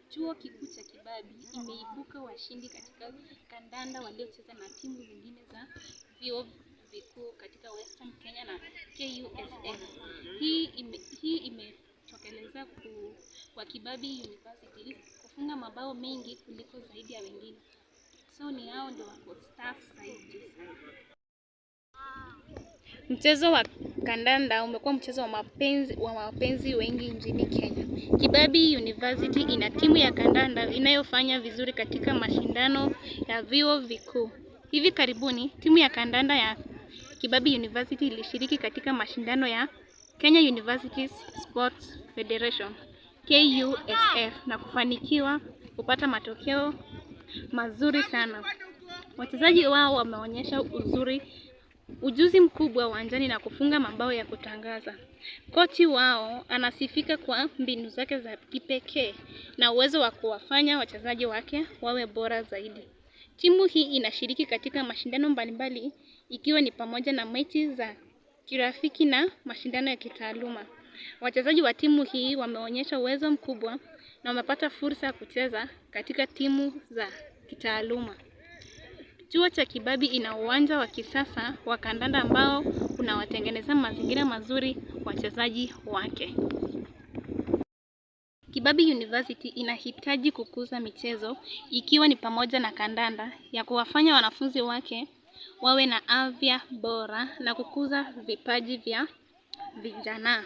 Chuo Kikuu cha Kibabii imeibuka washindi katika kandanda waliocheza na timu zingine za vyuo vikuu katika Western Kenya na KUSF. Hii imetokeleza kwa Kibabii University kufunga mabao mengi kuliko zaidi ya wengine. So ni hao ndio wako staff zaidi. Mchezo wa kandanda umekuwa mchezo wa mapenzi wengi nchini Kenya. Kibabii University ina timu ya kandanda inayofanya vizuri katika mashindano ya vyuo vikuu. Hivi karibuni, timu ya kandanda ya Kibabii University ilishiriki katika mashindano ya Kenya University Sports Federation KUSF na kufanikiwa kupata matokeo mazuri sana. Wachezaji wao wameonyesha ujuzi mkubwa uwanjani na kufunga mabao ya kutangaza. Kochi wao anasifika kwa mbinu zake za kipekee na uwezo wa kuwafanya wachezaji wake wawe bora zaidi. Timu hii inashiriki katika mashindano mbalimbali ikiwa ni pamoja na mechi za kirafiki na mashindano ya kitaaluma. Wachezaji wa timu hii wameonyesha uwezo mkubwa na wamepata fursa ya kucheza katika timu za kitaaluma. Chuo cha Kibabii ina uwanja wa kisasa wa kandanda ambao unawatengenezea mazingira mazuri wachezaji wake. Kibabii University inahitaji kukuza michezo ikiwa ni pamoja na kandanda ya kuwafanya wanafunzi wake wawe na afya bora na kukuza vipaji vya vijana.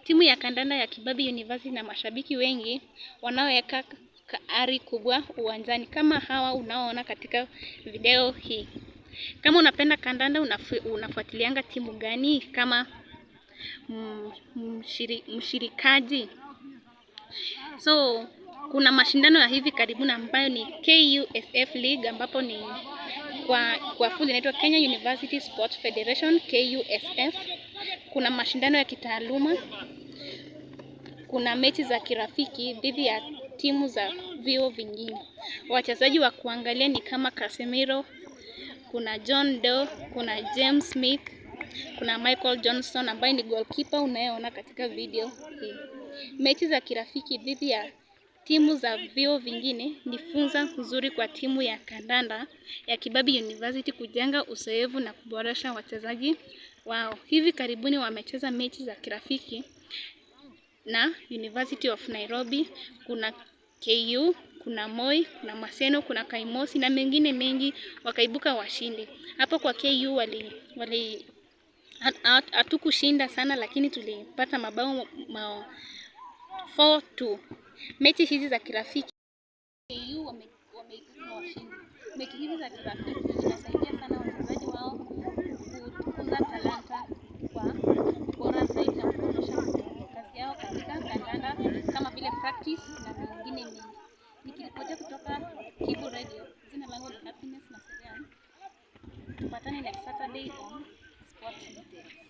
Timu ya kandanda ya Kibabii University na mashabiki wengi wanaoweka ari kubwa uwanjani kama hawa unaoona katika video hii. Kama unapenda kandanda, unafuatilianga timu gani kama mshirikaji? So kuna mashindano ya hivi karibuni ambayo ni KUSF League ambapo ni kwa full inaitwa Kenya University Sports Federation KUSF. Kuna mashindano ya kitaaluma, kuna mechi za kirafiki dhidi ya timu za vyuo vingine. Wachezaji wa kuangalia ni kama Casemiro, kuna John Doe, kuna James Smith, kuna Michael Johnson ambaye ni goalkeeper unayeona katika video hii. Mechi za kirafiki dhidi ya timu za vyuo vingine ni funzo nzuri kwa timu ya kandanda ya Kibabii University kujenga uzoefu na kuboresha wachezaji wao. Hivi karibuni wamecheza mechi za kirafiki na University of Nairobi, kuna KU, kuna Moi, kuna Maseno, kuna Kaimosi na mengine mengi, wakaibuka washindi. Hapo kwa KU hatukushinda sana lakini tulipata mabao 4-2. Mechi hizi za kirafiki KU wameibuka washindi. Mechi hizi za kirafiki zinasaidia sana wachezaji wao kukuza talanta kwa bora zaidi na kuonyesha kazi yao katika kandanda kama vile practice na mengine mengi. Nikiripotia kutoka Kibu Radio, jina langu ni Happiness Maserian. Tupatane next Saturday on Sports Details.